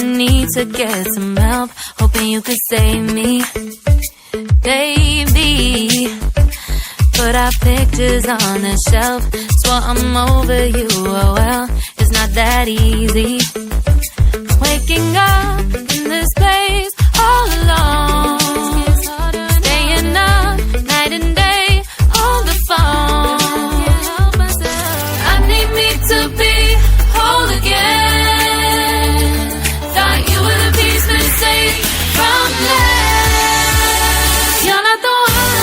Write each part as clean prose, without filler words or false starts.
need to get some help, hoping you could save me, baby. Put our pictures on the shelf, swore I'm over you, oh well, it's not that easy. Waking up in this place all alone, staying up night and day on the phone. I need me to be whole again. Thought you were the piece missing from last. You're not the one,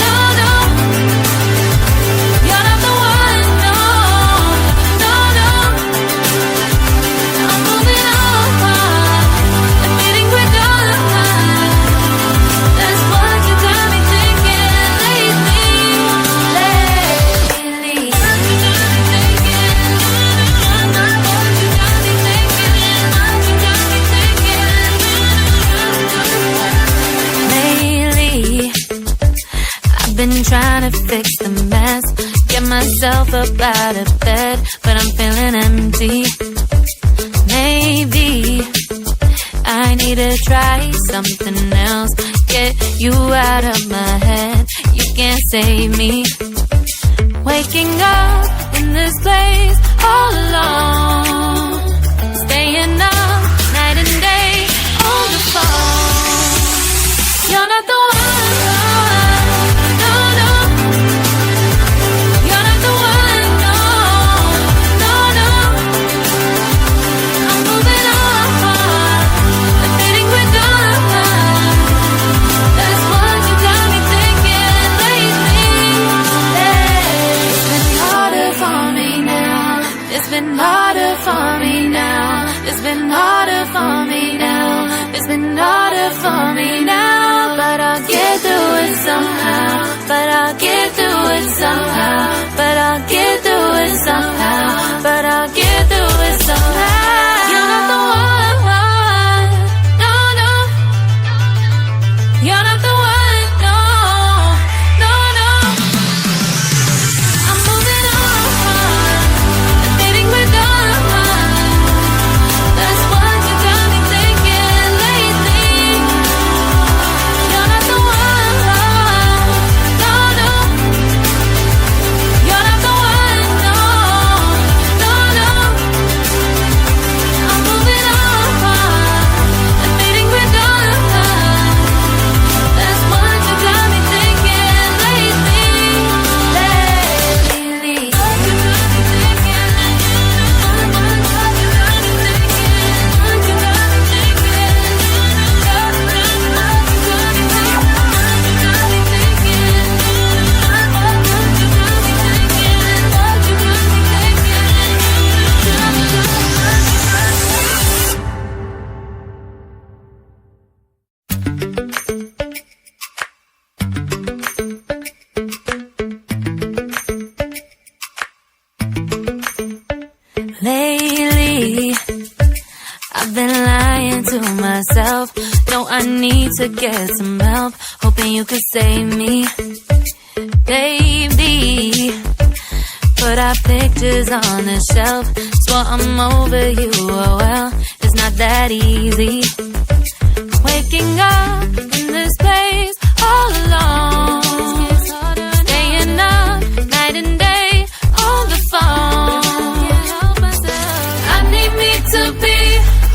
no, no. You're not the one, no, no, no. I'm moving on, admitting we're done. That's what you got me thinking lately. Lately, I've been trying to fix the mess, get myself up out of bed, but I'm feeling empty. Maybe I need to try something else, get you out of my head, you can't save me. Waking up in this place all alone, staying up night and day on the phone. You're not the one, no, no. You're not the one, no, no, no. I'm moving on, admitting we're done. That's what you got me thinking lately. It's been harder for me now. It's been harder for me now. It's been harder for me now. It's been harder for me now. But I'll get through it somehow. But I'll get through it somehow. But I'll get through it somehow. But I'll get through it somehow. You're not the one, no, no. You're not the one, no, no, no. I'm moving on, admitting we're done. That's what you got me thinking lately. You're not the one, no, no. You're not the one, no, no, no. I'm moving on, admitting we're done. That's what you got me thinking lately. Lately, I've been lying to myself. No, I need to get some help, hoping you could save me, baby. Put our pictures on the shelf, swore I'm over you, oh well, it's not that easy. Waking up in this place all alone, staying up night and day on the phone. I need me to be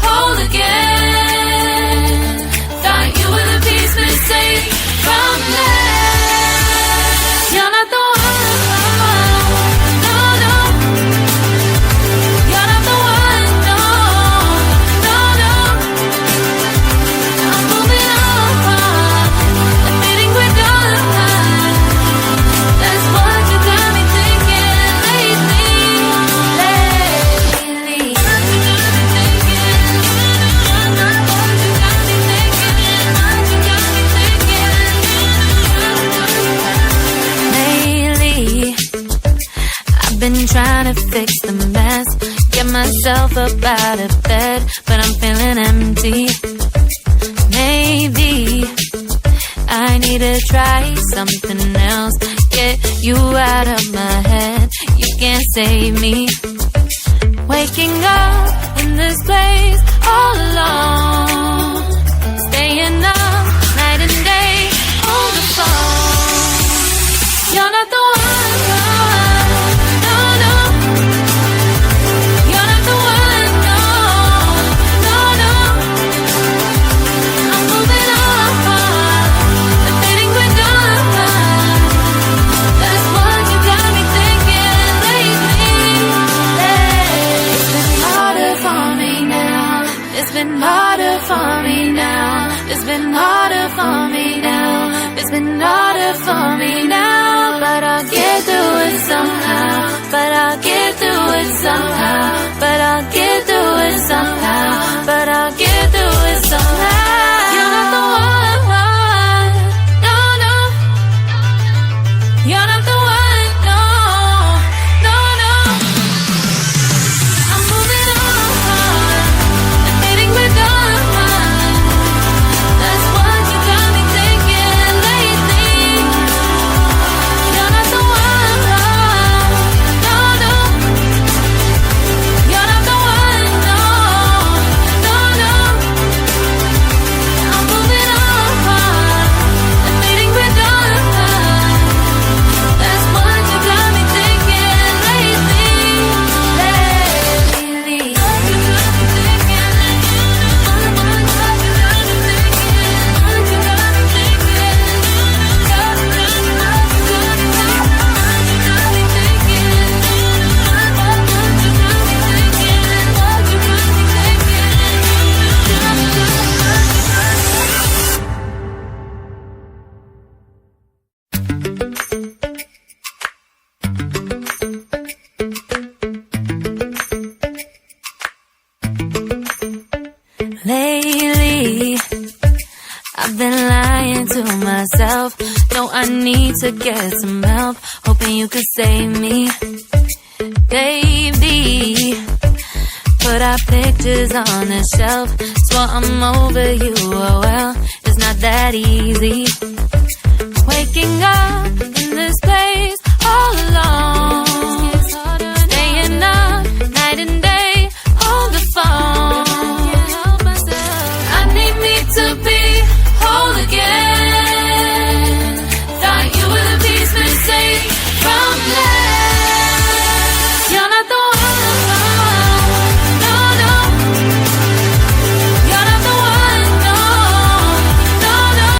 whole again. Thought you were the piece missing from last. You're not the one, no, no. You're not the one, no, no, no. I'm moving on, admitting we're done. That's what you got me thinking lately. Lately, I've been trying to fix the mess, get myself up out of bed, but I'm feeling empty. Maybe I need to try something else, get you out of my head, you can't save me. Waking up in this place been harder for me now. It's been harder for me now. It's been harder for me now. But I'll get through it somehow. But I'll get through it somehow. But I'll get through it somehow. But I'll get through it somehow. You're not the one. No, no. You're not the one. No, no, no. I'm moving on. Admitting we're done. That's what you got me thinking lately. You're not the one. No, no. You're not the one. No, no, no. I'm moving on. Admitting we're done. That's what you got me thinking lately. Lately, I've been lying to myself. No, I need to get some help. Hoping you could save me, baby. Put our pictures on the shelf. Swore I'm over you, oh well, it's not that easy. Waking up in this place all alone.